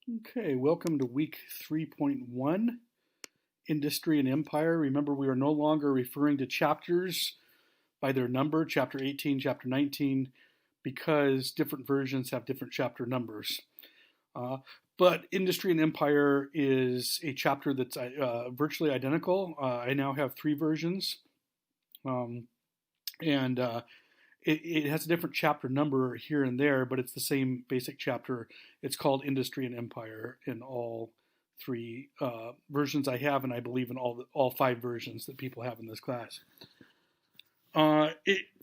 Okay, welcome to week 3.1, Industry and Empire. Remember, we are no longer referring to chapters by their number, chapter 18, chapter 19, because different versions have different chapter numbers. Uh, but Industry and Empire is a chapter that's virtually identical. I now have three versions, um, and it has a different chapter number here and there, but it's the same basic chapter. It's called Industry and Empire in all three versions I have, and I believe in all five versions that people have in this class.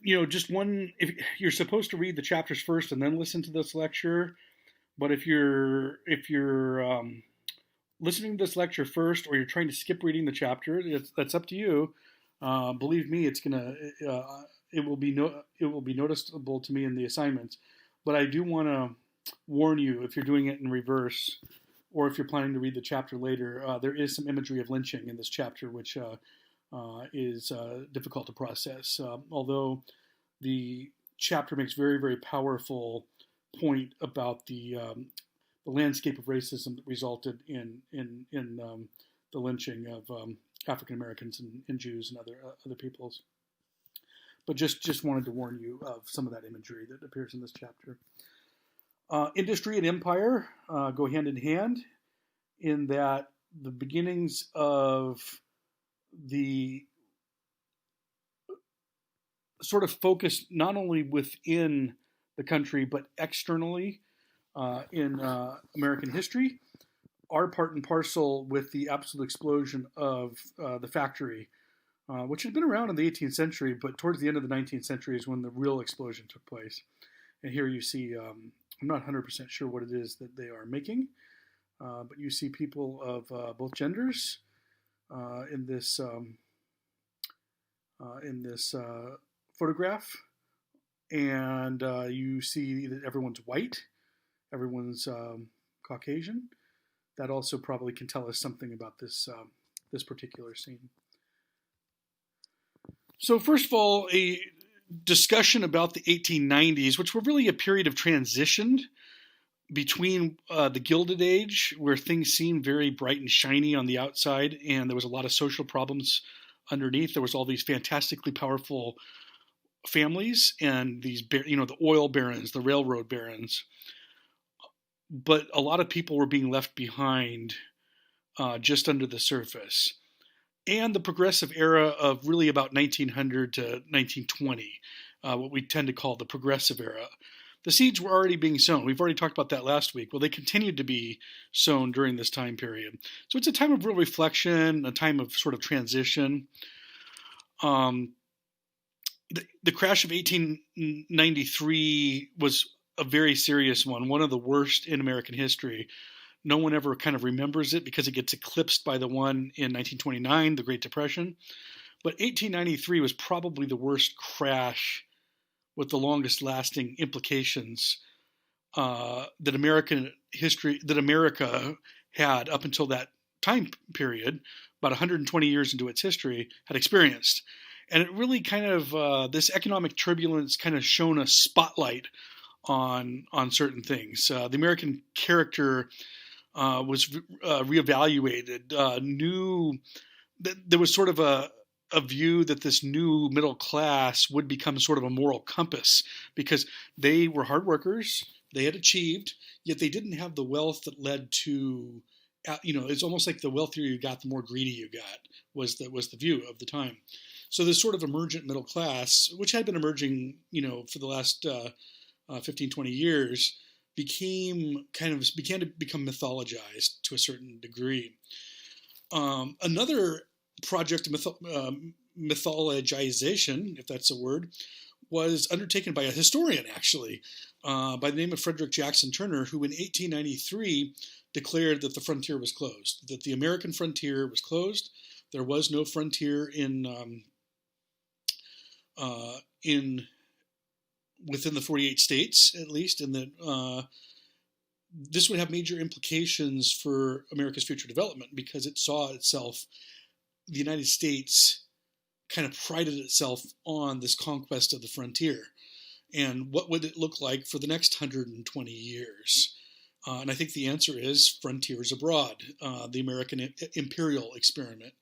Just one. If you're supposed to read the chapters first and then listen to this lecture, but if you're listening to this lecture first, or you're trying to skip reading the chapter, that's up to you. Believe me, it will be noticeable to me in the assignments. But I do want to warn you, if you're doing it in reverse, or if you're planning to read the chapter later, there is some imagery of lynching in this chapter, which is difficult to process. Although the chapter makes very, very powerful point about the landscape of racism that resulted in the lynching of African Americans and Jews and other peoples. But just wanted to warn you of some of that imagery that appears in this chapter. Industry and empire go hand in hand in that the beginnings of the sort of focus not only within the country but externally in American history are part and parcel with the absolute explosion of the factory, which had been around in the 18th century, but towards the end of the 19th century is when the real explosion took place. And here you see, I'm not 100% sure what it is that they are making, but you see people of both genders in this photograph, and you see that everyone's white, everyone's Caucasian. That also probably can tell us something about this particular scene. So first of all, a discussion about the 1890s, which were really a period of transition between the Gilded Age, where things seemed very bright and shiny on the outside, and there was a lot of social problems underneath. There was all these fantastically powerful families and these, the oil barons, the railroad barons. But a lot of people were being left behind just under the surface. And the progressive era of really about 1900 to 1920, what we tend to call the progressive era. The seeds were already being sown. We've already talked about that last week. Well, they continued to be sown during this time period. So it's a time of real reflection, a time of sort of transition. The crash of 1893 was a very serious one of the worst in American history. No one ever kind of remembers it because it gets eclipsed by the one in 1929, the Great Depression. But 1893 was probably the worst crash with the longest lasting implications that America had up until that time period, about 120 years into its history, had experienced. And it really kind of, this economic turbulence kind of shone a spotlight on certain things. The American character was reevaluated. There was sort of a view that this new middle class would become sort of a moral compass because they were hard workers, they had achieved, yet they didn't have the wealth that led to, it's almost like the wealthier you got, the more greedy you got, was the view of the time. So this sort of emergent middle class, which had been emerging, for the last 15, 20 years, began to become mythologized to a certain degree. Another project of mythologization, if that's a word, was undertaken by a historian, actually, by the name of Frederick Jackson Turner, who in 1893 declared that the frontier was closed, that the American frontier was closed. There was no frontier within the 48 states, at least, and that this would have major implications for America's future development because it saw itself, the United States kind of prided itself on this conquest of the frontier. And what would it look like for the next 120 years? And I think the answer is frontiers abroad, the American imperial experiment.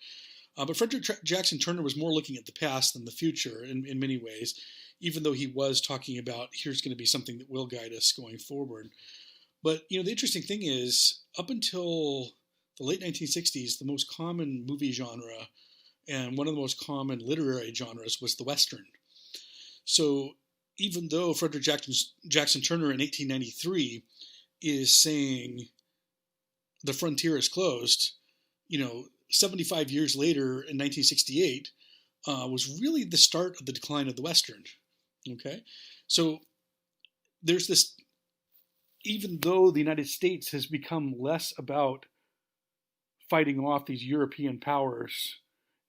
But Frederick Jackson Turner was more looking at the past than the future in many ways, even though he was talking about here's going to be something that will guide us going forward. But the interesting thing is, up until the late 1960s, the most common movie genre and one of the most common literary genres was the Western. So even though Frederick Jackson Turner in 1893 is saying the frontier is closed, 75 years later in 1968 was really the start of the decline of the Western. Okay, so there's this. Even though the United States has become less about fighting off these European powers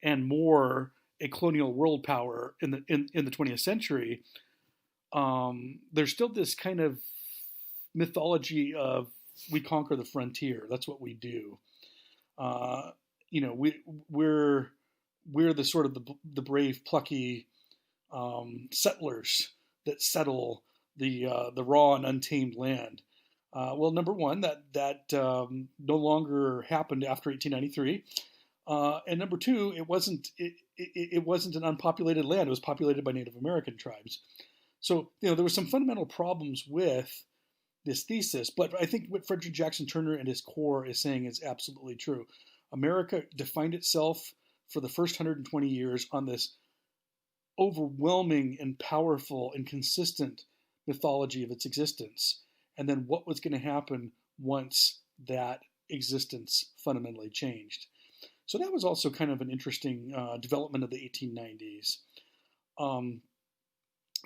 and more a colonial world power in the 20th century, there's still this kind of mythology of we conquer the frontier. That's what we do. We're the sort of the brave, plucky settlers that settle the raw and untamed land. Well, number one, that no longer happened after 1893, and number two, it wasn't an unpopulated land. It was populated by Native American tribes. So there were some fundamental problems with this thesis, but I think what Frederick Jackson Turner and his core is saying is absolutely true. America defined itself for the first 120 years on this overwhelming and powerful and consistent mythology of its existence, and then what was going to happen once that existence fundamentally changed. So that was also kind of an interesting development of the 1890s. And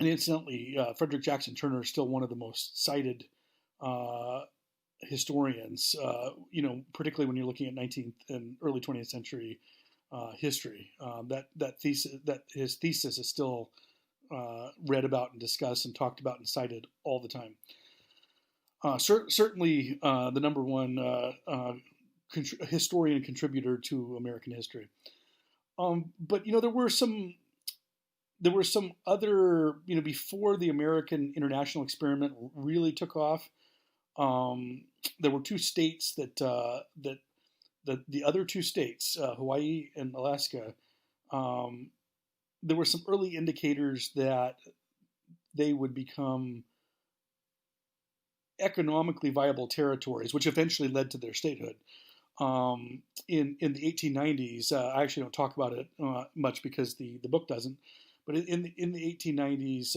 incidentally, Frederick Jackson Turner is still one of the most cited historians, particularly when you're looking at 19th and early 20th century history. That his thesis is still read about and discussed and talked about and cited all the time. Certainly the number one historian and contributor to American history. But there were some other, before the American international experiment really took off. There were two states that the other two states, Hawaii and Alaska, there were some early indicators that they would become economically viable territories, which eventually led to their statehood. In the 1890s, I actually don't talk about it much because the book doesn't. But in the 1890s,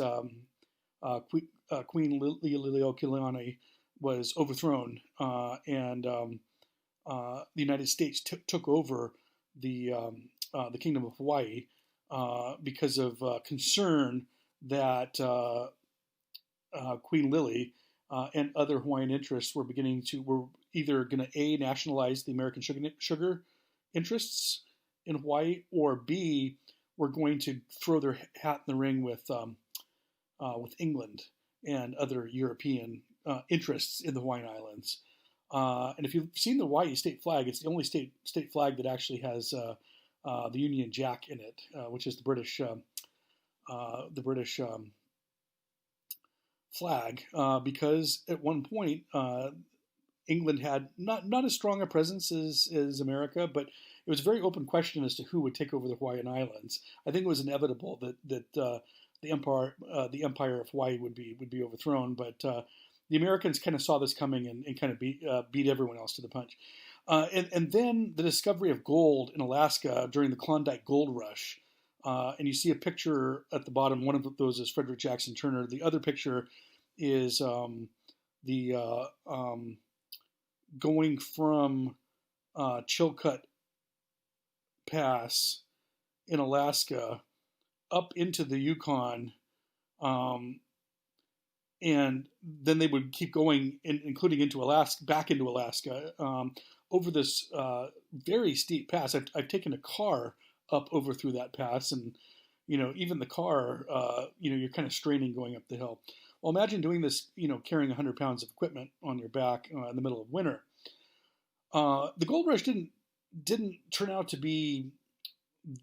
Queen Liliuokalani was overthrown, and the United States took over the Kingdom of Hawaii because of concern that Queen Lily and other Hawaiian interests were either going to nationalize the American sugar interests in Hawaii, or B, were going to throw their hat in the ring with England and other European interests in the Hawaiian Islands. And if you've seen the Hawaii state flag, it's the only state flag that actually has the Union Jack in it, which is the British flag, because at one point England had not as strong a presence as America, but it was a very open question as to who would take over the Hawaiian Islands. I think it was inevitable that the empire of Hawaii would be overthrown, but the Americans kind of saw this coming and kind of beat everyone else to the punch. And then the discovery of gold in Alaska during the Klondike Gold Rush. And you see a picture at the bottom. One of those is Frederick Jackson Turner. The other picture is going from Chilkat Pass in Alaska up into the Yukon, and then they would keep going, including into Alaska, back into Alaska, over this very steep pass. I've taken a car up over through that pass, and even the car, you're kind of straining going up the hill. Well, imagine doing this, carrying 100 pounds of equipment on your back in the middle of winter. The gold rush didn't turn out to be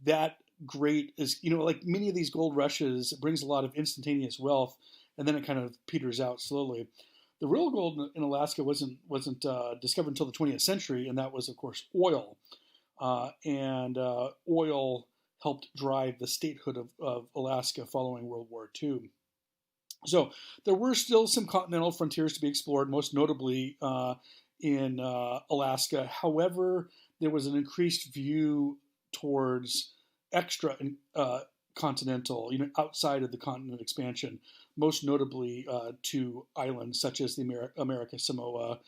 that great as, like many of these gold rushes, it brings a lot of instantaneous wealth, and then it kind of peters out slowly. The real gold in Alaska wasn't discovered until the 20th century, and that was, of course, oil. And oil helped drive the statehood of Alaska following World War II. So there were still some continental frontiers to be explored, most notably in Alaska. However, there was an increased view towards extra continental, outside of the continent expansion, most notably to islands such as the America Samoa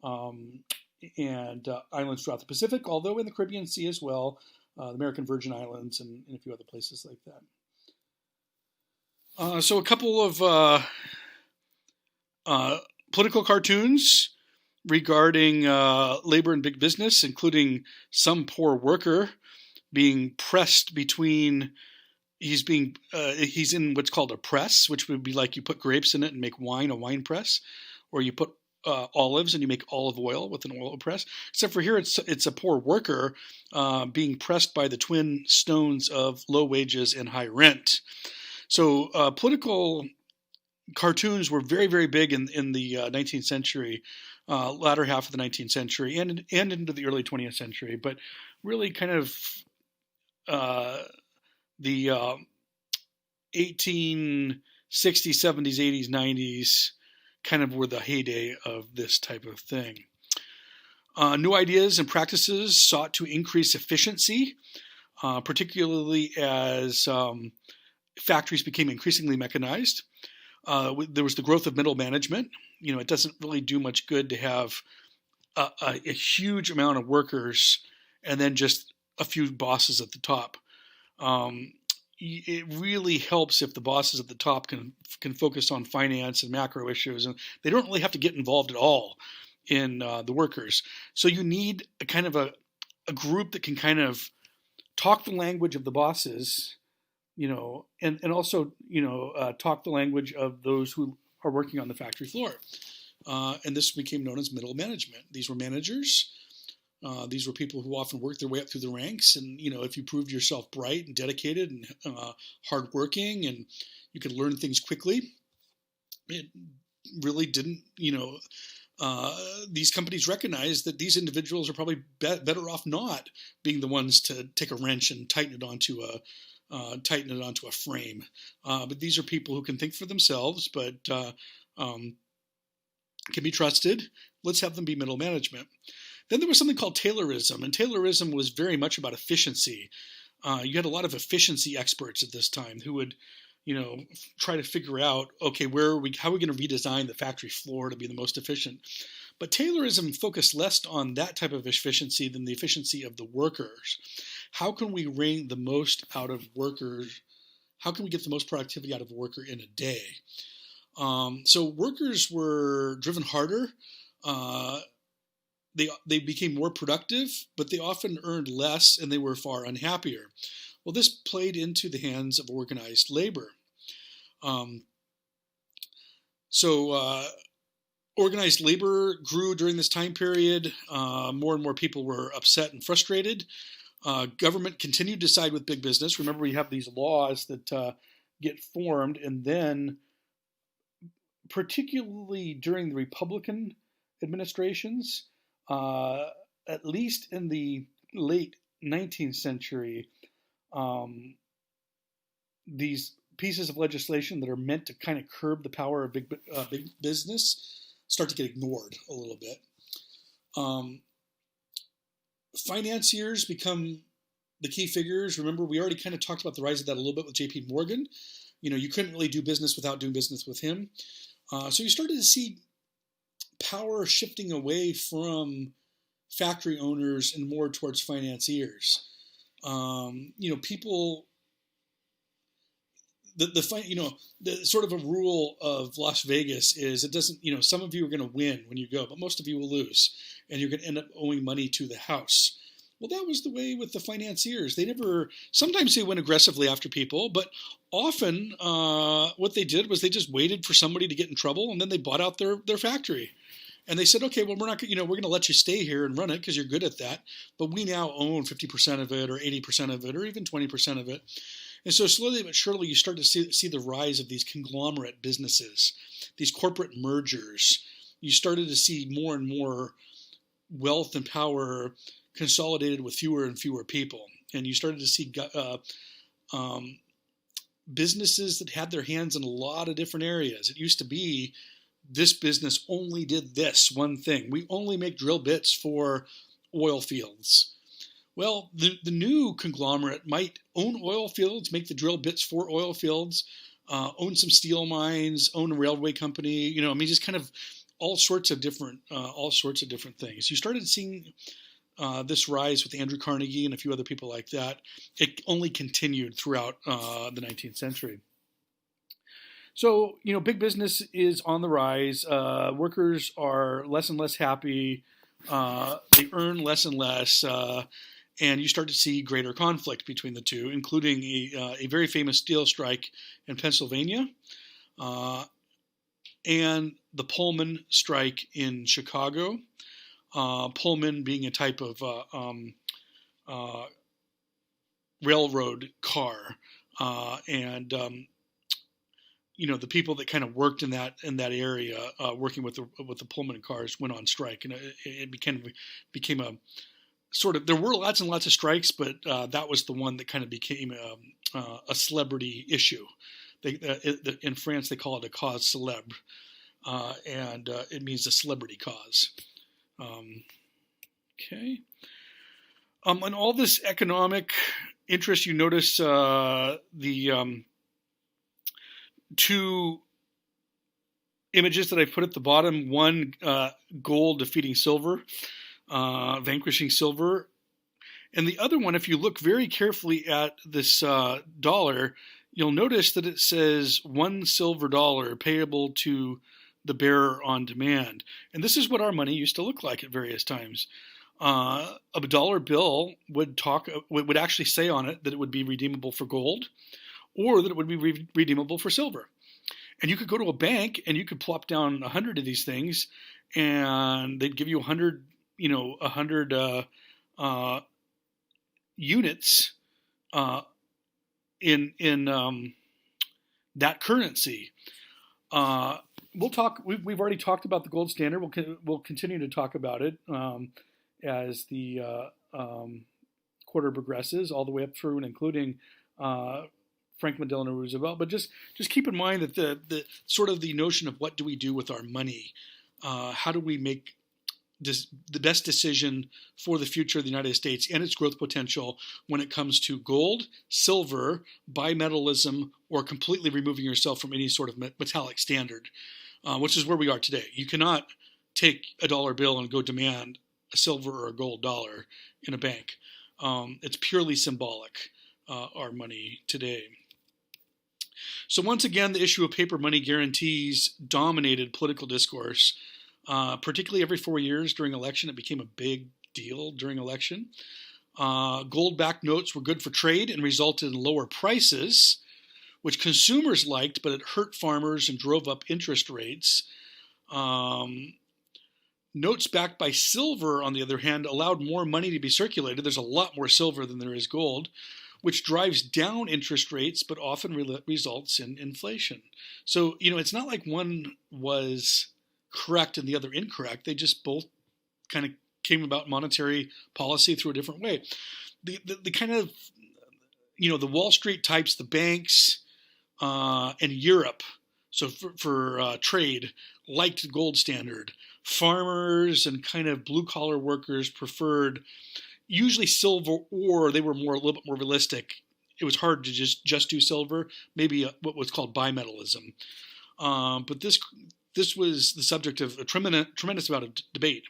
and islands throughout the Pacific, although in the Caribbean Sea as well, the American Virgin Islands and a few other places like that. So a couple of political cartoons regarding labor and big business, including some poor worker being pressed between. He's in what's called a press, which would be like you put grapes in it and make wine, a wine press, or you put olives and you make olive oil with an oil press. Except for here, it's a poor worker being pressed by the twin stones of low wages and high rent. So political cartoons were very, very big in the 19th century, latter half of the 19th century, and into the early 20th century. But really, kind of the 1860s, 70s, 80s, 90s kind of were the heyday of this type of thing. New ideas and practices sought to increase efficiency, particularly as factories became increasingly mechanized. There was the growth of middle management. It doesn't really do much good to have a huge amount of workers and then just a few bosses at the top. It really helps if the bosses at the top can focus on finance and macro issues, and they don't really have to get involved at all in the workers. So you need a kind of a group that can kind of talk the language of the bosses, and also, talk the language of those who are working on the factory floor. And this became known as middle management. These were managers. These were people who often worked their way up through the ranks. And, if you proved yourself bright and dedicated and hardworking and you could learn things quickly, it really didn't, these companies recognized that these individuals are probably better off not being the ones to take a wrench and tighten it onto a frame. But these are people who can think for themselves, but can be trusted. Let's have them be middle management. Then there was something called Taylorism, and Taylorism was very much about efficiency. You had a lot of efficiency experts at this time who would, try to figure out, okay, how are we going to redesign the factory floor to be the most efficient? But Taylorism focused less on that type of efficiency than the efficiency of the workers. How can we wring the most out of workers? How can we get the most productivity out of a worker in a day? So workers were driven harder. They became more productive, but they often earned less and they were far unhappier. Well, this played into the hands of organized labor. Organized labor grew during this time period. More and more people were upset and frustrated. Government continued to side with big business. Remember, we have these laws that get formed, and then particularly during the Republican administrations, at least in the late 19th century, these pieces of legislation that are meant to kind of curb the power of big business start to get ignored a little bit. Financiers become the key figures. Remember, we already kind of talked about the rise of that a little bit with J.P. Morgan. You couldn't really do business without doing business with him. So you started to see power shifting away from factory owners and more towards financiers. People. The sort of a rule of Las Vegas is it doesn't. Some of you are going to win when you go, but most of you will lose, and you're going to end up owing money to the house. Well, that was the way with the financiers. Sometimes they went aggressively after people, but often what they did was they just waited for somebody to get in trouble, and then they bought out their factory. And they said, okay, well, we're going to let you stay here and run it because you're good at that, but we now own 50% of it or 80% of it or even 20% of it. And so slowly but surely you start to see the rise of these conglomerate businesses, these corporate mergers. you started to see more and more wealth and power consolidated with fewer and fewer people. And you started to see businesses that had their hands in a lot of different areas. It used to be this business only did this one thing. We only make drill bits for oil fields. Well, the new conglomerate might own oil fields, make the drill bits for oil fields, own some steel mines, own a railway company. Just kind of all sorts of different things. You started seeing this rise with Andrew Carnegie and a few other people like that. It only continued throughout the 19th century. So, big business is on the rise. Workers are less and less happy. They earn less and less. And you start to see greater conflict between the two, including a very famous steel strike in Pennsylvania and the Pullman strike in Chicago. Pullman being a type of railroad car, and the people that kind of worked in that area, working with the Pullman cars, went on strike, and it became a sort of, there were lots and lots of strikes, but that was the one that kind of became a celebrity issue. In France, they call it a cause célèbre, and it means a celebrity cause. Okay. And all this economic interest, you notice the two images that I put at the bottom. One, gold defeating silver, vanquishing silver. And the other one, if you look very carefully at this dollar, you'll notice that it says $1 silver payable to the bearer on demand. And this is what our money used to look like at various times. A dollar bill would actually say on it that it would be redeemable for gold, or that it would be redeemable for silver. And you could go to a bank and you could plop down 100 of these things, and they'd give you 100 units in that currency. We'll talk. We've already talked about the gold standard. We'll continue to talk about it as the quarter progresses, all the way up through and including Franklin Delano Roosevelt. But just keep in mind that the sort of the notion of what do we do with our money, how do we make the best decision for the future of the United States and its growth potential when it comes to gold, silver, bimetallism, or completely removing yourself from any sort of metallic standard, which is where we are today. You cannot take a dollar bill and go demand a silver or a gold dollar in a bank. It's purely symbolic, our money today. So once again, the issue of paper money guarantees dominated political discourse. Particularly every 4 years during election, it became a big deal during election. Gold-backed notes were good for trade and resulted in lower prices, which consumers liked, but it hurt farmers and drove up interest rates. Notes backed by silver, on the other hand, allowed more money to be circulated. There's a lot more silver than there is gold, which drives down interest rates, but often results in inflation. So, it's not like one was correct and the other incorrect. They just both kind of came about monetary policy through a different way. The kind of, the Wall Street types, the banks, and Europe, so for trade, liked the gold standard. Farmers and kind of blue-collar workers preferred usually silver, or they were a little bit more realistic. It was hard to just do silver, maybe what was called bimetallism. But this was the subject of a tremendous amount of debate.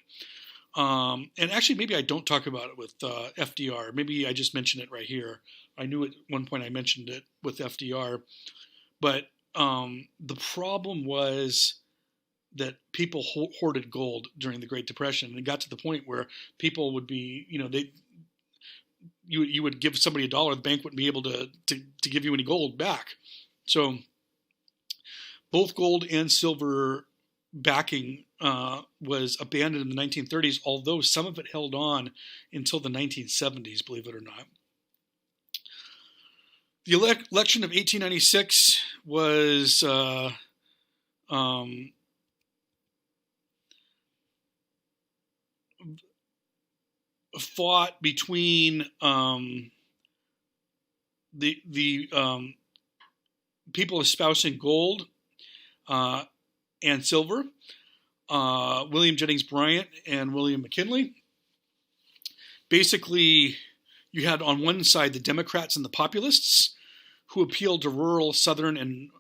And actually, maybe I don't talk about it with FDR. Maybe I just mention it right here. I knew at one point I mentioned it with FDR. But the problem was that people hoarded gold during the Great Depression. And it got to the point where people would be, you would give somebody $1, the bank wouldn't be able to give you any gold back. So both gold and silver backing was abandoned in the 1930s, although some of it held on until the 1970s, believe it or not. The election of 1896 was fought between the people espousing gold and silver, William Jennings Bryan and William McKinley. Basically, you had on one side the Democrats and the populists, who appealed to rural Southern and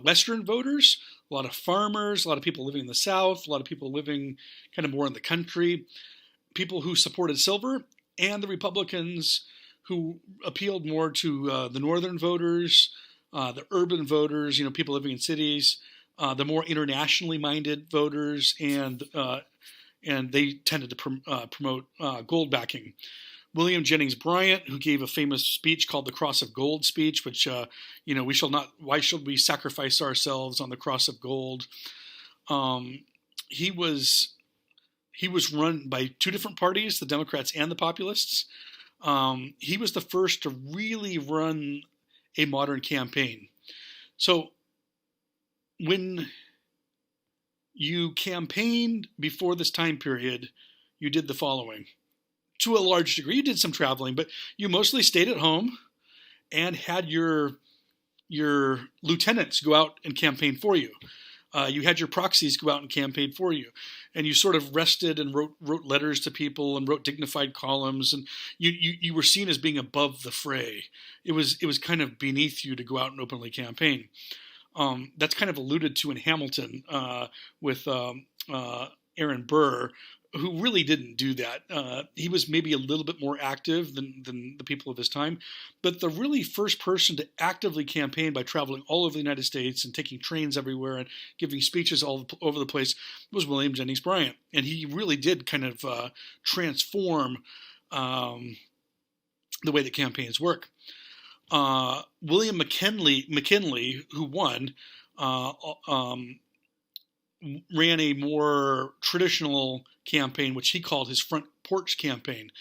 Western voters, a lot of farmers, a lot of people living in the South, a lot of people living kind of more in the country, people who supported silver, and the Republicans who appealed more to the northern voters, the urban voters, people living in cities, the more internationally minded voters, and they tended to promote gold backing. William Jennings Bryan, who gave a famous speech called the Cross of Gold speech, which, we shall not, why should we sacrifice ourselves on the cross of gold? He was run by two different parties, the Democrats and the populists. He was the first to really run a modern campaign. So when you campaigned before this time period, you did the following. To a large degree, you did some traveling, but you mostly stayed at home and had your lieutenants go out and campaign for you. You had your proxies go out and campaign for you, and you sort of rested and wrote letters to people and wrote dignified columns, and you were seen as being above the fray. It was kind of beneath you to go out and openly campaign. That's kind of alluded to in Hamilton with Aaron Burr, who really didn't do that. He was maybe a little bit more active than the people of his time. But the really first person to actively campaign by traveling all over the United States and taking trains everywhere and giving speeches all over the place was William Jennings Bryan. And he really did kind of transform the way that campaigns work. William McKinley, who won, ran a more traditional campaign, which he called his front porch campaign.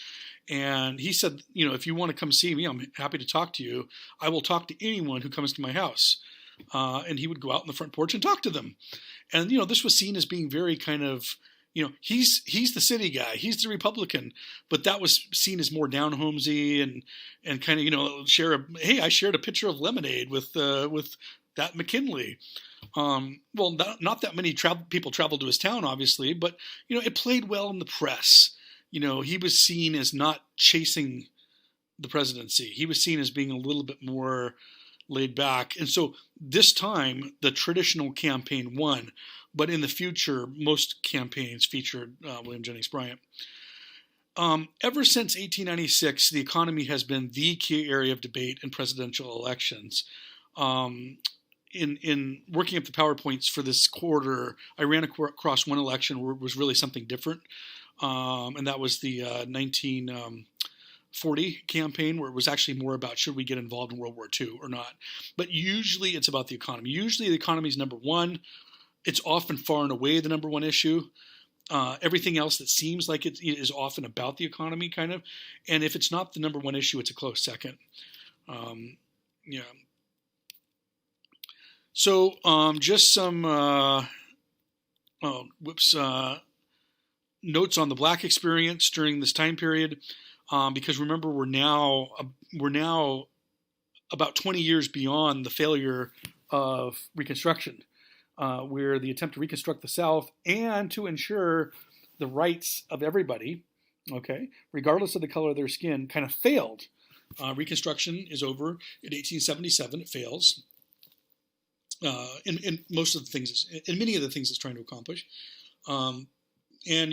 And he said, if you want to come see me, I'm happy to talk to you. I will talk to anyone who comes to my house. And he would go out on the front porch and talk to them. And, this was seen as being very kind of, he's the city guy, he's the Republican, but that was seen as more down-homesy and kind of, I shared a pitcher of lemonade with that McKinley. Well, not that many people traveled to his town, obviously, but, it played well in the press. He was seen as not chasing the presidency. He was seen as being a little bit more laid back. And so this time, the traditional campaign won, but in the future, most campaigns featured William Jennings Bryan. Ever since 1896, the economy has been the key area of debate in presidential elections. In working up the PowerPoints for this quarter, I ran across one election where it was really something different, and that was the 1940 campaign, where it was actually more about should we get involved in World War II or not. But usually it's about the economy. Usually the economy is number one. It's often far and away the number one issue. Everything else that seems like it is often about the economy, kind of. And if it's not the number one issue, it's a close second. So just some notes on the Black experience during this time period, because remember we're now about 20 years beyond the failure of Reconstruction, where the attempt to reconstruct the South and to ensure the rights of everybody, regardless of the color of their skin, kind of failed. Reconstruction is over in 1877. It fails. In most of the things, in many of the things it's trying to accomplish, and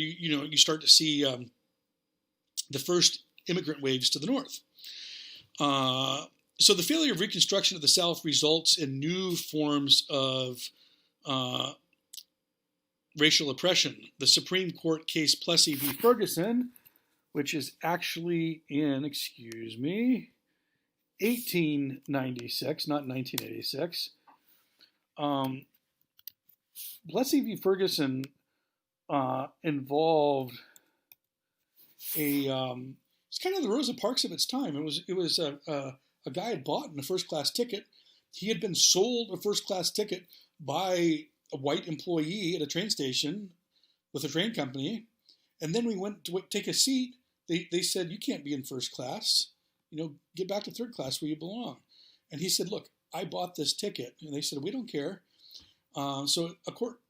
you start to see the first immigrant waves to the north. So the failure of Reconstruction of the South results in new forms of racial oppression. The Supreme Court case Plessy v. Ferguson, which is actually in 1896, not 1986. Plessy v. Ferguson involved it's kind of the Rosa Parks of its time. It was a guy had bought a first class ticket. He had been sold a first class ticket by a white employee at a train station with a train company, and then we went to take a seat. they said, you can't be in first class. Get back to third class where you belong. And he said, look, I bought this ticket. And they said, we don't care. So a court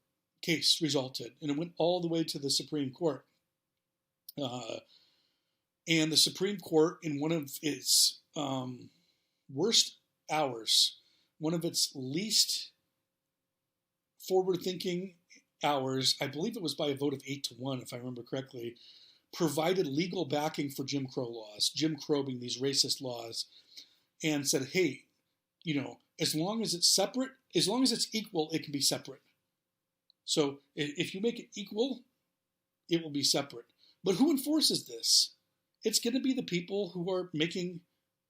case resulted, and it went all the way to the Supreme Court. And the Supreme Court, in one of its worst hours, one of its least forward-thinking hours, I believe it was by a vote of 8-1, if I remember correctly, provided legal backing for Jim Crow laws, Jim Crow being these racist laws, and said, hey, as long as it's separate, as long as it's equal, it can be separate. So if you make it equal, it will be separate. But who enforces this? It's going to be the people who are making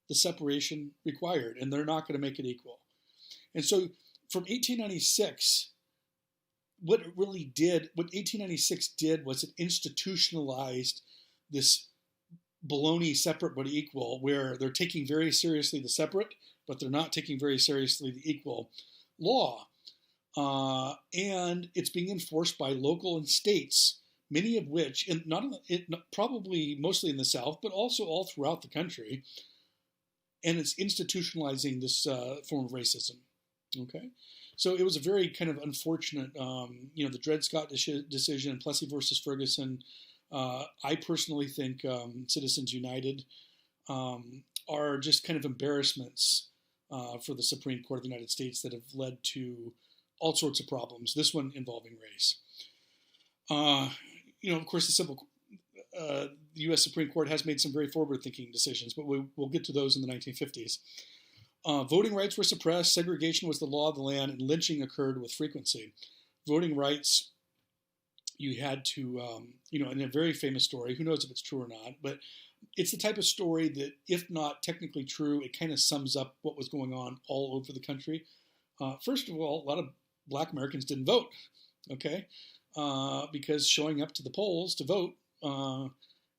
the separation required, and they're not going to make it equal. And so from 1896, what 1896 did was it institutionalized this baloney separate but equal, where they're taking very seriously the separate, but they're not taking very seriously the equal law. And it's being enforced by local and states, many of which, and probably mostly in the South, but also all throughout the country. And it's institutionalizing this form of racism. Okay, so it was a very kind of unfortunate, the Dred Scott decision, Plessy versus Ferguson. I personally think Citizens United are just kind of embarrassments for the Supreme Court of the United States that have led to all sorts of problems. This one involving race. Of course, the U.S. Supreme Court has made some very forward-thinking decisions, but we'll get to those in the 1950s. Voting rights were suppressed, segregation was the law of the land, and lynching occurred with frequency. Voting rights, you had to, in a very famous story, who knows if it's true or not, but it's the type of story that, if not technically true, it kind of sums up what was going on all over the country. First of all, a lot of Black Americans didn't vote, okay, because showing up to the polls to vote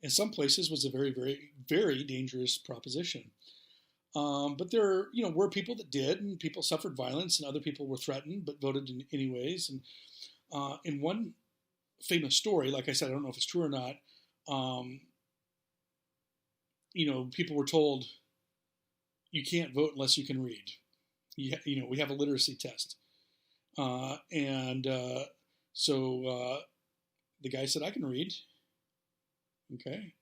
in some places was a very, very, very dangerous proposition. But there, were people that did, and people suffered violence, and other people were threatened but voted anyways. And in one famous story, like I said, I don't know if it's true or not, people were told, you can't vote unless you can read. We have a literacy test. So the guy said, I can read. Okay.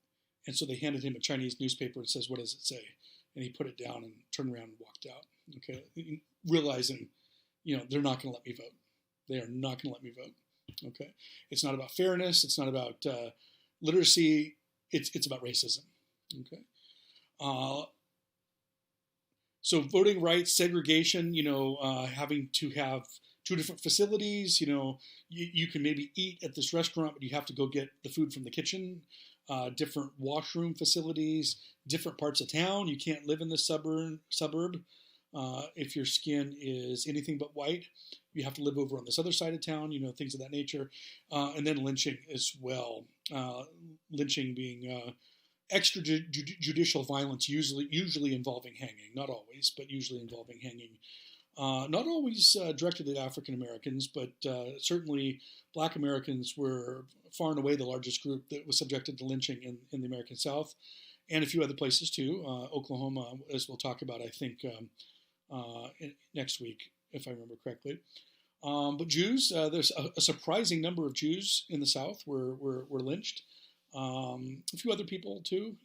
And so they handed him a Chinese newspaper and says, what does it say? And he put it down and turned around and walked out. Okay. Realizing, they're not going to let me vote. They are not going to let me vote. Okay. It's not about fairness. It's not about literacy. It's about racism. Okay. So voting rights, segregation, having to have two different facilities, you can maybe eat at this restaurant, but you have to go get the food from the kitchen, different washroom facilities, different parts of town. You can't live in the suburb. If your skin is anything but white, you have to live over on this other side of town, things of that nature. And then lynching as well. Lynching being extrajudicial violence, usually involving hanging. Not always, but usually involving hanging. Not always directed at African Americans, but certainly Black Americans were far and away the largest group that was subjected to lynching in the American South, and a few other places too. Oklahoma, as we'll talk about, I think, next week, if I remember correctly. But Jews, there's a surprising number of Jews in the South were lynched. A few other people too,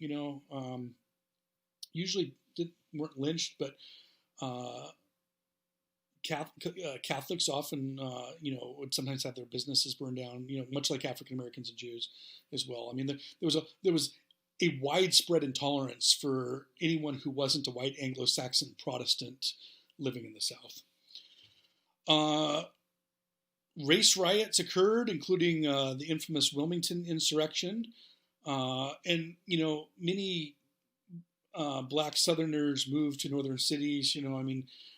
usually weren't lynched, but Catholics often, would sometimes have their businesses burned down, much like African Americans and Jews as well. I mean, there was a widespread intolerance for anyone who wasn't a white Anglo-Saxon Protestant living in the South. Race riots occurred, including the infamous Wilmington insurrection, and many Black Southerners moved to northern cities.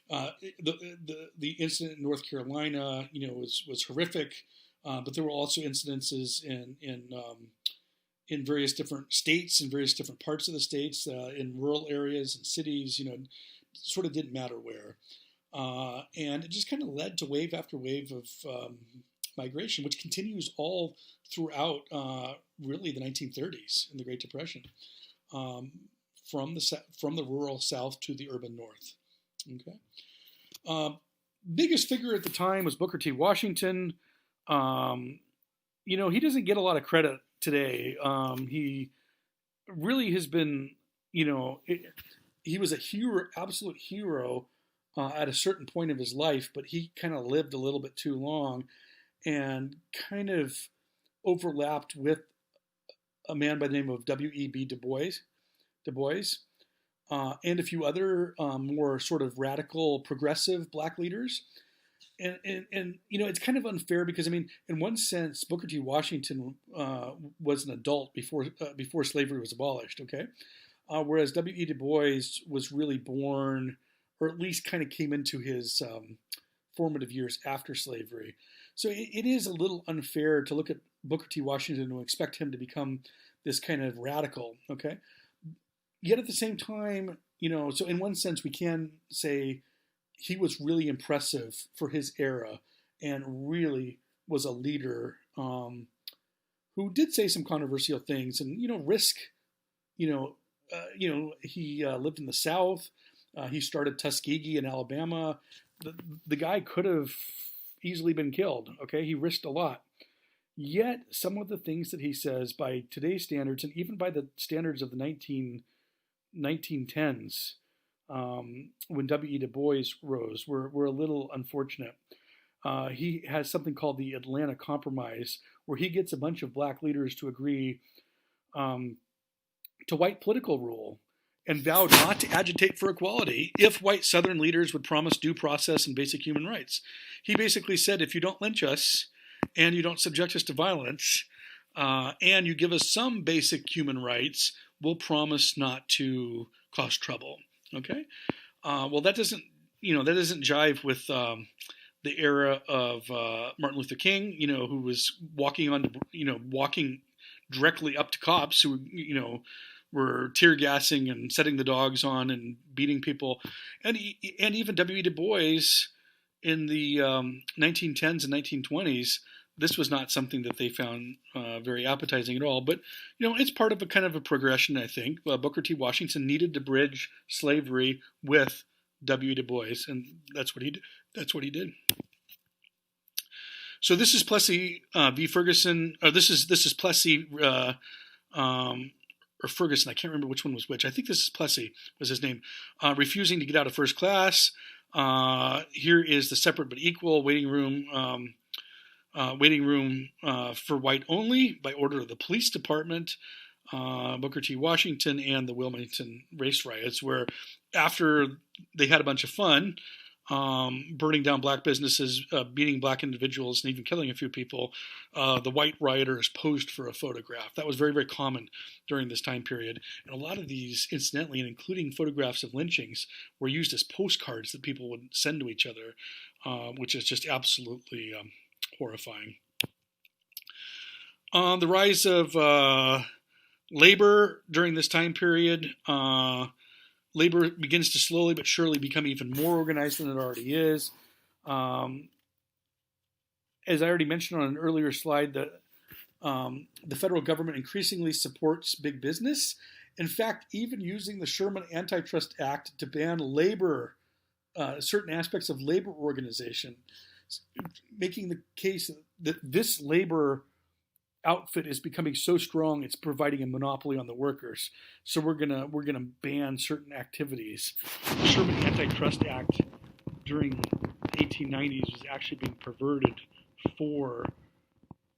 The incident in North Carolina, was horrific, but there were also incidences in various different states, in various different parts of the states, in rural areas and cities. Sort of didn't matter where, and it just kind of led to wave after wave of migration, which continues all throughout really the 1930s and the Great Depression, from the rural South to the urban North. Okay. Biggest figure at the time was Booker T. Washington. He doesn't get a lot of credit today. He really has been, he was a hero, absolute hero at a certain point of his life, but he kind of lived a little bit too long and kind of overlapped with a man by the name of W.E.B. Du Bois, and a few other more sort of radical, progressive black leaders. And it's kind of unfair because, I mean, in one sense, Booker T. Washington was an adult before slavery was abolished, okay? Whereas W.E. Du Bois was really born, or at least kind of came into his formative years after slavery. So it is a little unfair to look at Booker T. Washington and expect him to become this kind of radical, okay? Yet at the same time, so in one sense we can say he was really impressive for his era and really was a leader who did say some controversial things and, risk, he lived in the South. He started Tuskegee in Alabama. The guy could have easily been killed. Okay. He risked a lot. Yet some of the things that he says by today's standards and even by the standards of the 1910s, when W.E. Du Bois rose, were a little unfortunate. He has something called the Atlanta Compromise, where he gets a bunch of black leaders to agree to white political rule and vowed not to agitate for equality if white Southern leaders would promise due process and basic human rights. He basically said, if you don't lynch us and you don't subject us to violence and you give us some basic human rights, we'll promise not to cause trouble. Okay. Well, that doesn't jive with the era of Martin Luther King, who was walking directly up to cops who, were tear gassing and setting the dogs on and beating people, and even W.E. Du Bois in the 1910s and 1920s. This was not something that they found very appetizing at all. But, it's part of a kind of a progression, I think. Booker T. Washington needed to bridge slavery with W. Du Bois, and that's what he did. So this is Plessy v. Ferguson. Or this is Plessy or Ferguson. I can't remember which one was which. I think this is Plessy was his name. Refusing to get out of first class. Here is the separate but equal waiting room for white only by order of the police department, Booker T. Washington, and the Wilmington race riots, where after they had a bunch of fun, burning down black businesses, beating black individuals, and even killing a few people, the white rioters posed for a photograph. That was very, very common during this time period. And a lot of these, incidentally, and including photographs of lynchings, were used as postcards that people would send to each other, which is just absolutely horrifying. The rise of labor during this time period, labor begins to slowly but surely become even more organized than it already is. As I already mentioned on an earlier slide, the federal government increasingly supports big business. In fact, even using the Sherman Antitrust Act to ban labor, certain aspects of labor organization, making the case that this labor outfit is becoming so strong it's providing a monopoly on the workers. So we're gonna ban certain activities. The Sherman Antitrust Act during the 1890s was actually being perverted for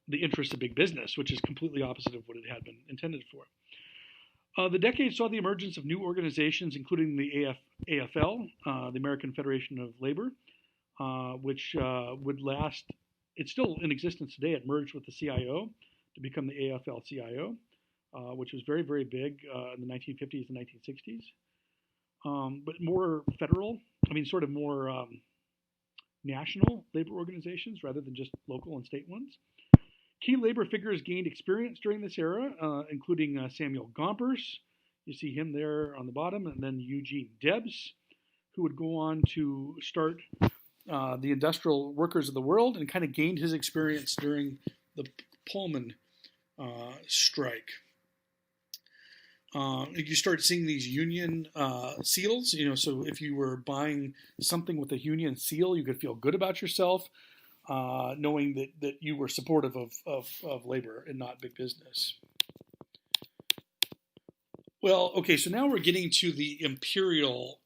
the interests of big business, which is completely opposite of what it had been intended for. The decade saw the emergence of new organizations, including the AFL, the American Federation of Labor, which would last. It's still in existence today. It merged with the CIO to become the AFL-CIO, which was very, very big in the 1950s and 1960s. But more federal, sort of more national labor organizations rather than just local and state ones. Key labor figures gained experience during this era, including Samuel Gompers. You see him there on the bottom, and then Eugene Debs, who would go on to start the industrial workers of the world, and kind of gained his experience during the Pullman strike. You start seeing these union seals, so if you were buying something with a union seal, you could feel good about yourself, knowing that you were supportive of labor and not big business. Well, okay, so now we're getting to the imperial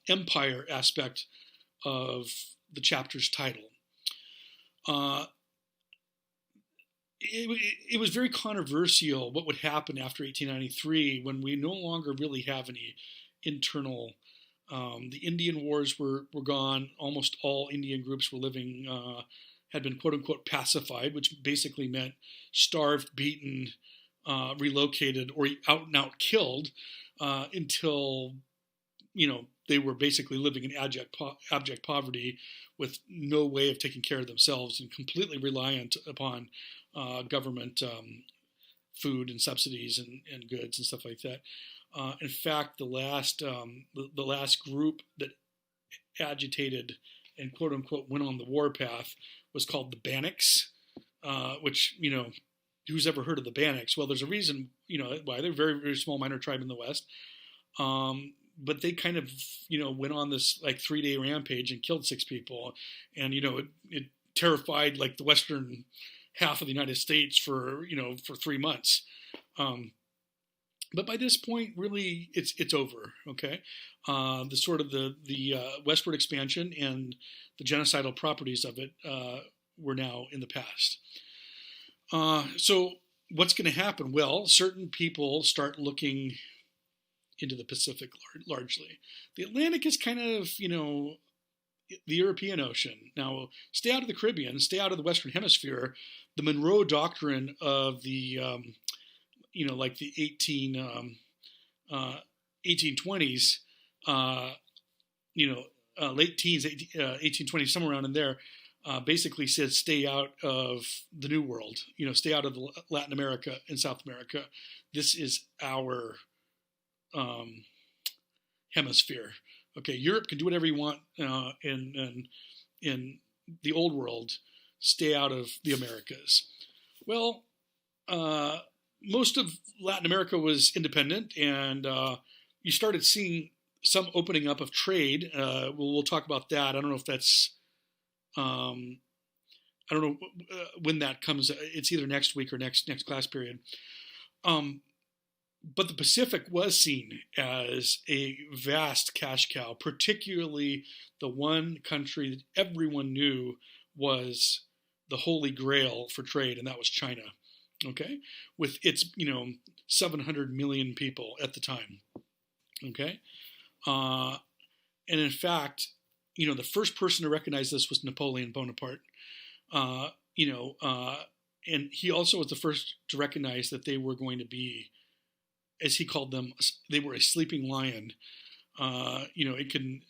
empire aspect of the chapter's title. It was very controversial what would happen after 1893 when we no longer really have any internal. The Indian Wars were gone. Almost all Indian groups were living, had been quote unquote pacified, which basically meant starved, beaten, relocated, or out and out killed until they were basically living in abject poverty with no way of taking care of themselves and completely reliant upon government food and subsidies and goods and stuff like that. In fact, the last group that agitated and quote unquote went on the warpath was called the Bannocks, which who's ever heard of the Bannocks? Well, there's a reason why. They're a very, very small minor tribe in the West. But they kind of, went on this like 3-day rampage and killed 6 people. And, it terrified like the Western half of the United States for 3 months. But by this point, really, it's over. Okay. The westward expansion and the genocidal properties of it, were now in the past. So what's going to happen? Well, certain people start looking into the Pacific largely. The Atlantic is kind of, the European Ocean. Now, stay out of the Caribbean, stay out of the Western Hemisphere. The Monroe Doctrine of the, like the 1820s, late teens, 1820s, somewhere around in there, basically says stay out of the New World, stay out of Latin America and South America. This is our hemisphere. Okay, Europe can do whatever you want in the old world. Stay out of the Americas. Well, most of Latin America was independent, and you started seeing some opening up of trade. We'll talk about that. I don't know if that's I don't know when that comes. It's either next week or next class period. But the Pacific was seen as a vast cash cow, particularly the one country that everyone knew was the holy grail for trade, and that was China. Okay, with its 700 million people at the time. Okay, and in fact, the first person to recognize this was Napoleon Bonaparte. And he also was the first to recognize that they were going to be, as he called them, they were a sleeping lion. It can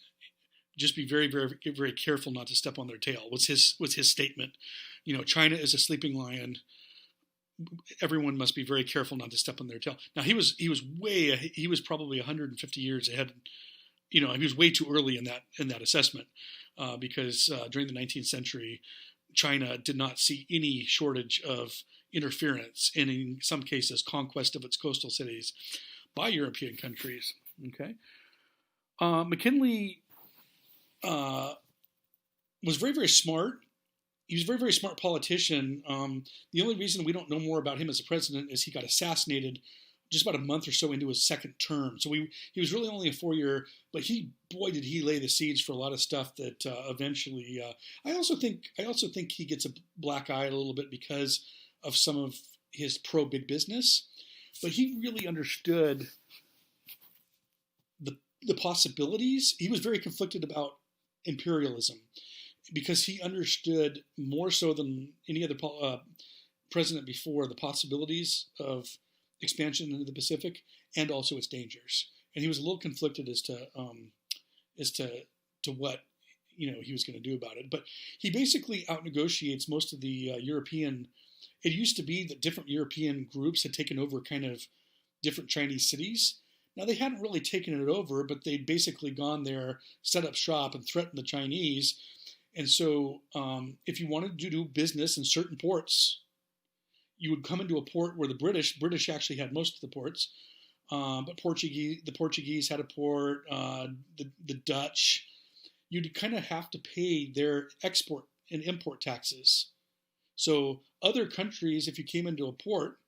just be very, very, very careful not to step on their tail. Was his statement? China is a sleeping lion. Everyone must be very careful not to step on their tail. Now he was probably 150 years ahead. He was way too early in that assessment because during the 19th century, China did not see any shortage of interference and in some cases conquest of its coastal cities by European countries. Okay, McKinley was very, very smart. He was a very, very smart politician. The only reason we don't know more about him as a president is he got assassinated just about a month or so into his second term. So he was really only a 4-year, but boy did he lay the seeds for a lot of stuff that eventually. I also think he gets a black eye a little bit because of some of his pro big business, but he really understood the possibilities. He was very conflicted about imperialism because he understood more so than any other president before the possibilities of expansion into the Pacific and also its dangers. And he was a little conflicted as to what he was going to do about it. But he basically outnegotiates most of the European. It used to be that different European groups had taken over kind of different Chinese cities. Now they hadn't really taken it over, but they'd basically gone there, set up shop, and threatened the Chinese. And so if you wanted to do business in certain ports, you would come into a port where the British actually had most of the ports, but the Portuguese had a port, the Dutch. You'd kind of have to pay their export and import taxes. So other countries, if you came into a port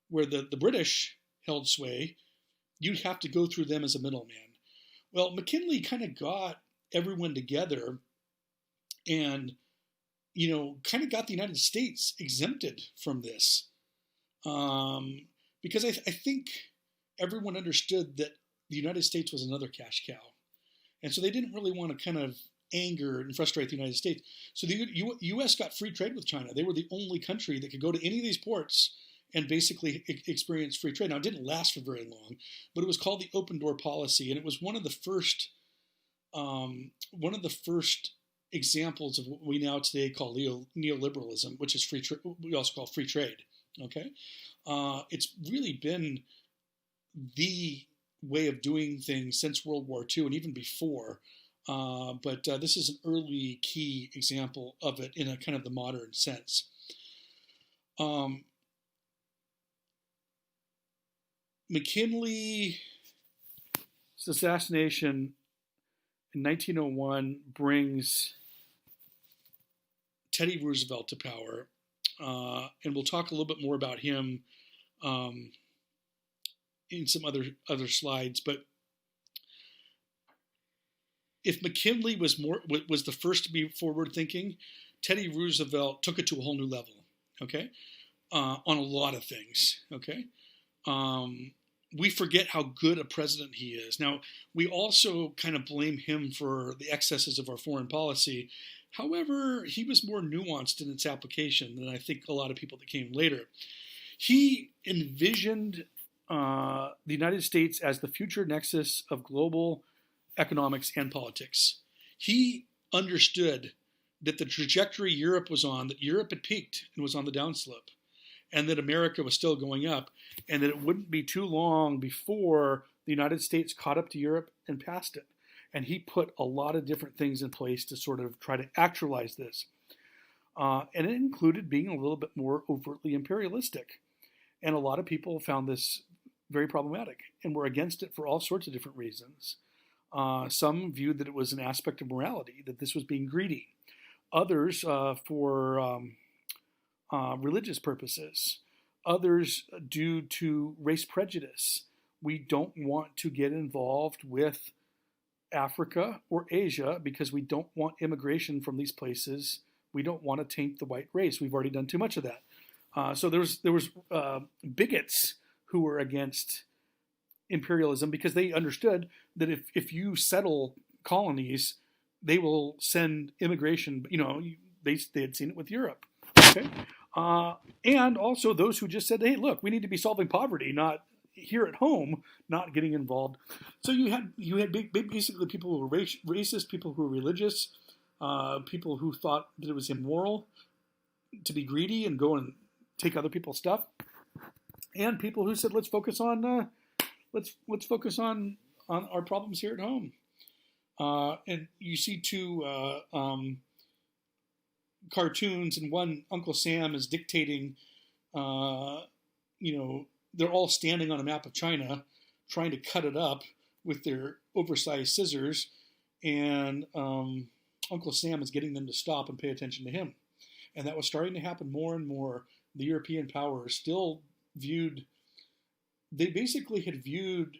where the British held sway, you'd have to go through them as a middleman. Well, McKinley kind of got everyone together and, kind of got the United States exempted from this. Because I think everyone understood that the United States was another cash cow. And so they didn't really want to kind of anger and frustrate the United States. So the U.S. got free trade with China. They were the only country that could go to any of these ports and basically experience free trade. Now, it didn't last for very long, but it was called the open door policy, and it was one of the first examples of what we now today call neoliberalism, which is we also call free trade. Okay, it's really been the way of doing things since World War II and even before. But this is an early key example of it in a kind of the modern sense. McKinley's assassination in 1901 brings Teddy Roosevelt to power, and we'll talk a little bit more about him in some other slides. But if McKinley was the first to be forward thinking, Teddy Roosevelt took it to a whole new level. Okay, on a lot of things. Okay. We forget how good a president he is. Now, we also kind of blame him for the excesses of our foreign policy. However, he was more nuanced in its application than I think a lot of people that came later. He envisioned the United States as the future nexus of global economics and politics. He understood that the trajectory Europe was on, that Europe had peaked and was on the downslope, and that America was still going up, and that it wouldn't be too long before the United States caught up to Europe and passed it. And he put a lot of different things in place to sort of try to actualize this. And it included being a little bit more overtly imperialistic. And a lot of people found this very problematic and were against it for all sorts of different reasons. Some viewed that it was an aspect of morality, that this was being greedy. Others for religious purposes. Others due to race prejudice. We don't want to get involved with Africa or Asia because we don't want immigration from these places. We don't want to taint the white race. We've already done too much of that. So there was bigots who were against imperialism because they understood that if you settle colonies, they will send immigration. They had seen it with Europe. Okay. And also those who just said, hey, look, we need to be solving poverty, not here at home, not getting involved. So you had basically people who were racist, people who were religious, people who thought that it was immoral to be greedy and go and take other people's stuff, and people who said, let's focus on our problems here at home. And you see two cartoons, and one, Uncle Sam is dictating, they're all standing on a map of China trying to cut it up with their oversized scissors, and Uncle Sam is getting them to stop and pay attention to him. And that was starting to happen more and more. The European powers they basically had viewed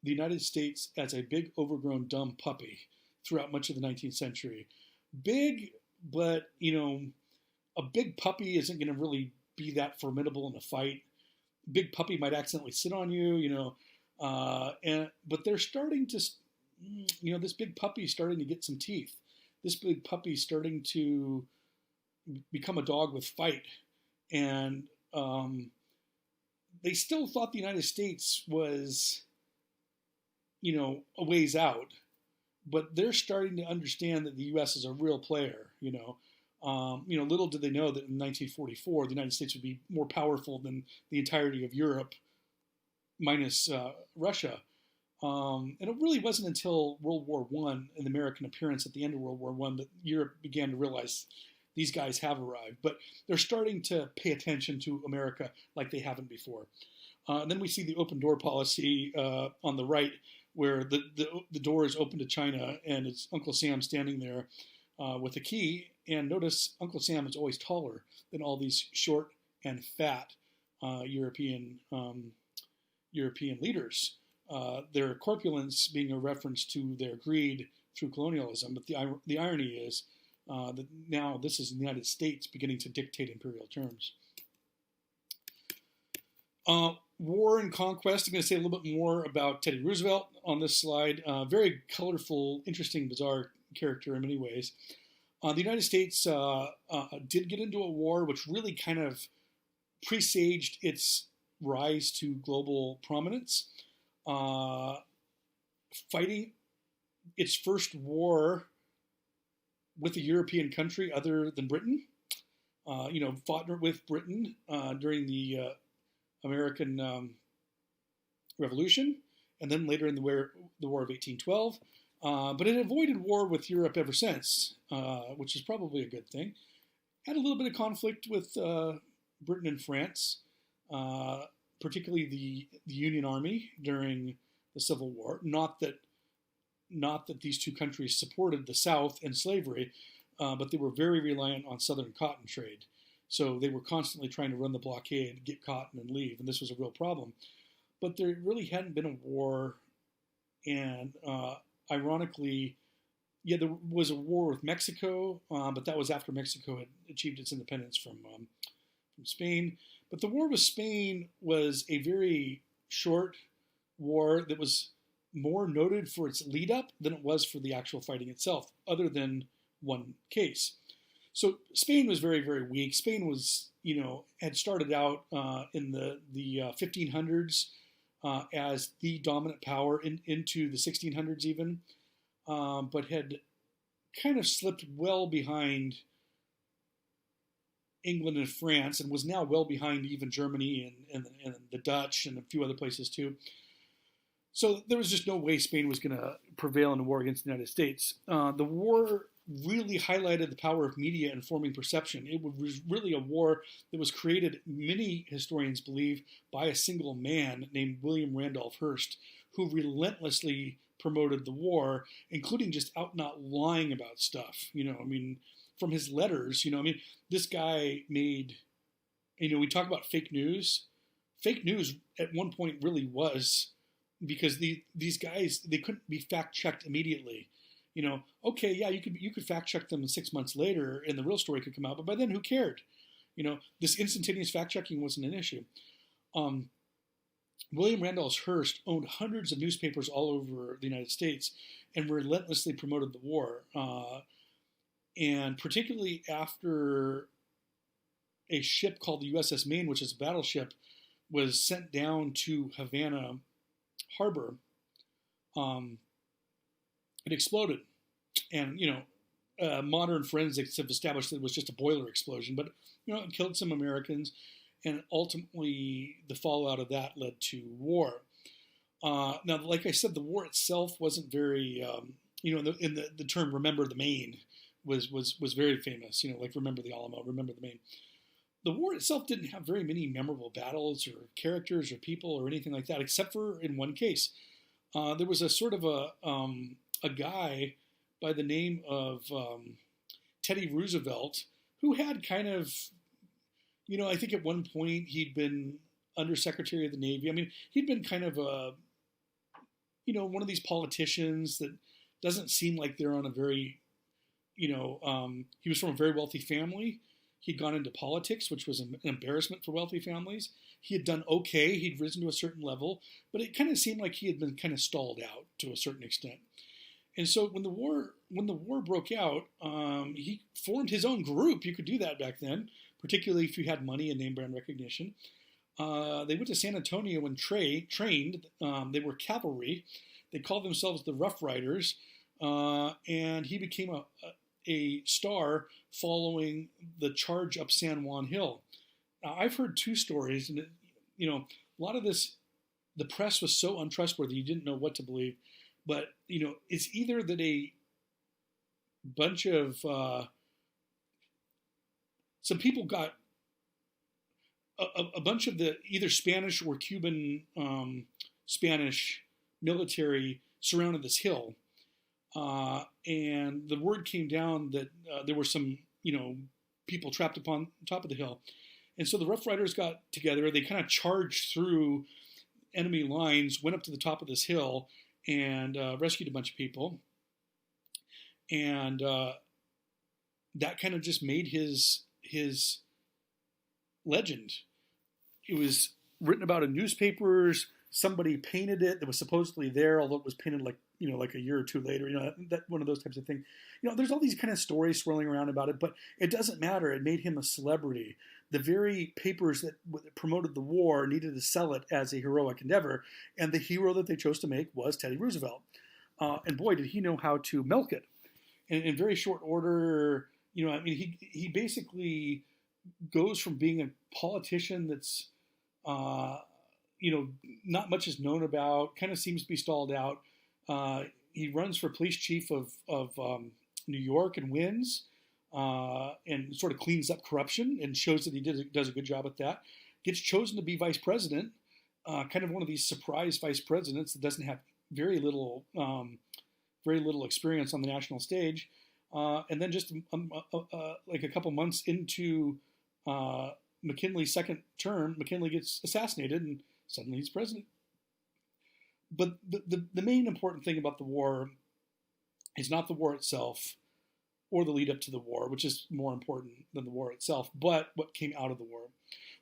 the United States as a big, overgrown, dumb puppy throughout much of the 19th century. Big, but, a big puppy isn't going to really be that formidable in a fight. Big puppy might accidentally sit on you, but they're starting to, this big puppy starting to get some teeth. This big puppy starting to become a dog with fight. And they still thought the United States was, a ways out, but they're starting to understand that the U.S. is a real player, little did they know that in 1944, the United States would be more powerful than the entirety of Europe, minus Russia. And it really wasn't until World War One and the American appearance at the end of World War One that Europe began to realize these guys have arrived. But they're starting to pay attention to America like they haven't before. And then we see the open door policy on the right, where the door is open to China, and it's Uncle Sam standing there with a key. And notice Uncle Sam is always taller than all these short and fat European leaders. Their corpulence being a reference to their greed through colonialism. But the irony is that now this is the United States beginning to dictate imperial terms. War and conquest. I'm going to say a little bit more about Teddy Roosevelt on this slide. Very colorful, interesting, bizarre character in many ways. The United States did get into a war which really kind of presaged its rise to global prominence. Fighting its first war with a European country other than Britain. Fought with Britain during the American Revolution, and then later in the War of 1812. But it avoided war with Europe ever since, which is probably a good thing. Had a little bit of conflict with Britain and France, particularly the Union Army during the Civil War. Not that these two countries supported the South and slavery, but they were very reliant on Southern cotton trade. So they were constantly trying to run the blockade, get cotton, and leave, and this was a real problem. But there really hadn't been a war, and ironically, there was a war with Mexico, but that was after Mexico had achieved its independence from Spain. But the war with Spain was a very short war that was more noted for its lead up than it was for the actual fighting itself, other than one case. So Spain was very, very weak. Spain was, had started out in the 1500s as the dominant power into the 1600s even, but had kind of slipped well behind England and France, and was now well behind even Germany and the Dutch and a few other places too. So there was just no way Spain was going to prevail in a war against the United States. The war really highlighted the power of media informing perception. It was really a war that was created, many historians believe, by a single man named William Randolph Hearst, who relentlessly promoted the war, including just out and out lying about stuff. From his letters, this guy made, we talk about fake news. Fake news at one point really was, because these guys, they couldn't be fact checked immediately. You could fact check them 6 months later, and the real story could come out. But by then, who cared? This instantaneous fact checking wasn't an issue. William Randolph Hearst owned hundreds of newspapers all over the United States, and relentlessly promoted the war. And particularly after a ship called the USS Maine, which is a battleship, was sent down to Havana Harbor, it exploded. And, modern forensics have established that it was just a boiler explosion, but, it killed some Americans, and ultimately the fallout of that led to war. Now, like I said, the war itself wasn't very, the term "remember the Maine" was very famous. Like "remember the Alamo," "remember the Maine." The war itself didn't have very many memorable battles or characters or people or anything like that, except for in one case. There was a sort of a guy by the name of Teddy Roosevelt, who had kind of, I think at one point he'd been Undersecretary of the Navy. He'd been kind of a, one of these politicians that doesn't seem like they're on a very, he was from a very wealthy family. He'd gone into politics, which was an embarrassment for wealthy families. He had done okay. He'd risen to a certain level, but it kind of seemed like he had been kind of stalled out to a certain extent. And so when the war broke out, he formed his own group. You could do that back then, particularly if you had money and name brand recognition. They went to San Antonio and trained. They were cavalry. They called themselves the Rough Riders, and he became a star following the charge up San Juan Hill. Now, I've heard two stories, and a lot of this the press was so untrustworthy, you didn't know what to believe. But, it's either that a bunch of some people got a bunch of the either Spanish or Cuban Spanish military surrounded this hill, and the word came down that there were some people trapped upon top of the hill, and so the Rough Riders got together. They kind of charged through enemy lines, went up to the top of this hill, and rescued a bunch of people, and that kind of just made his legend. It was written about in newspapers. Somebody painted it that was supposedly there, although it was painted like a year or two later. That one of those types of things. There's all these kind of stories swirling around about it, but it doesn't matter. It made him a celebrity. The very papers that promoted the war needed to sell it as a heroic endeavor, and the hero that they chose to make was Teddy Roosevelt. And boy, did he know how to milk it. In very short order, he basically goes from being a politician that's not much is known about, kind of seems to be stalled out. He runs for police chief of New York and wins, and sort of cleans up corruption and shows that he does a good job at that. Gets chosen to be vice president, kind of one of these surprise vice presidents that doesn't have very little experience on the national stage. And then just like a couple months into McKinley's second term, McKinley gets assassinated, and suddenly he's president. But the main important thing about the war is not the war itself or the lead up to the war, which is more important than the war itself, but what came out of the war,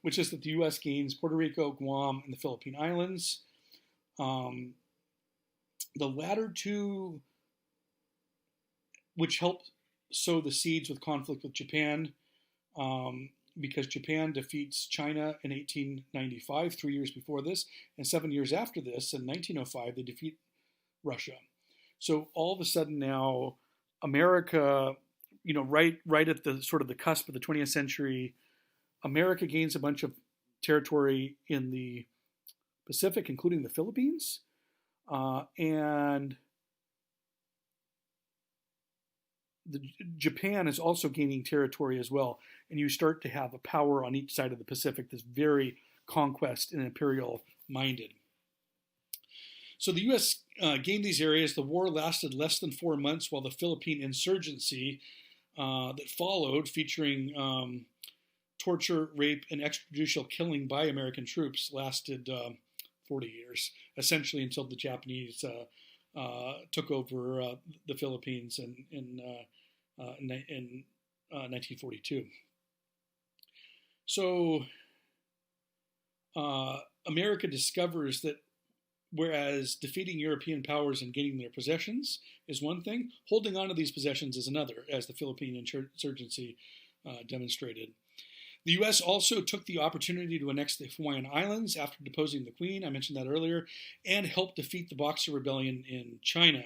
which is that the U.S. gains Puerto Rico, Guam, and the Philippine Islands. The latter two, which helped sow the seeds with conflict with Japan, because Japan defeats China in 1895, 3 years before this, and 7 years after this, in 1905, they defeat Russia. So all of a sudden now, America, right at the sort of the cusp of the 20th century, America gains a bunch of territory in the Pacific, including the Philippines, and Japan is also gaining territory as well, and you start to have a power on each side of the Pacific that's very conquest and imperial minded. So the U.S. gained these areas. The war lasted less than 4 months, while the Philippine insurgency that followed, featuring torture, rape, and extrajudicial killing by American troops, lasted 40 years, essentially until the Japanese took over the Philippines in 1942. So America discovers that whereas defeating European powers and gaining their possessions is one thing, holding on to these possessions is another, as the Philippine insurgency demonstrated. The U.S. also took the opportunity to annex the Hawaiian Islands after deposing the Queen, I mentioned that earlier, and helped defeat the Boxer Rebellion in China.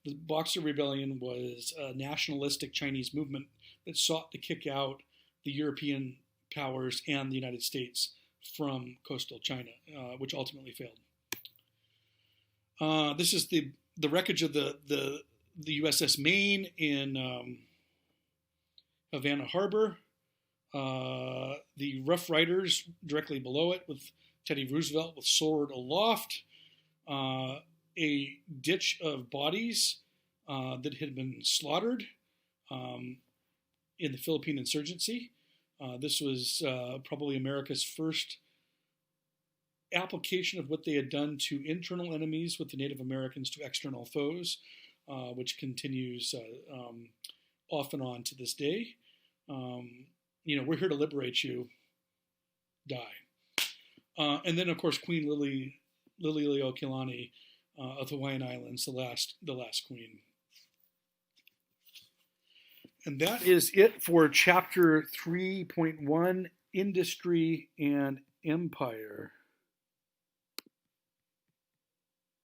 The Boxer Rebellion was a nationalistic Chinese movement that sought to kick out the European powers and the United States from coastal China, which ultimately failed. This is the wreckage of the USS Maine in Havana Harbor. The Rough Riders directly below it with Teddy Roosevelt with sword aloft. A ditch of bodies that had been slaughtered in the Philippine insurgency. This was probably America's first application of what they had done to internal enemies with the Native Americans to external foes, which continues off and on to this day. We're here to liberate you. Die. And then, of course, Queen Liliuokalani of the Hawaiian Islands, the last queen. And that is it for Chapter 3.1, Industry and Empire.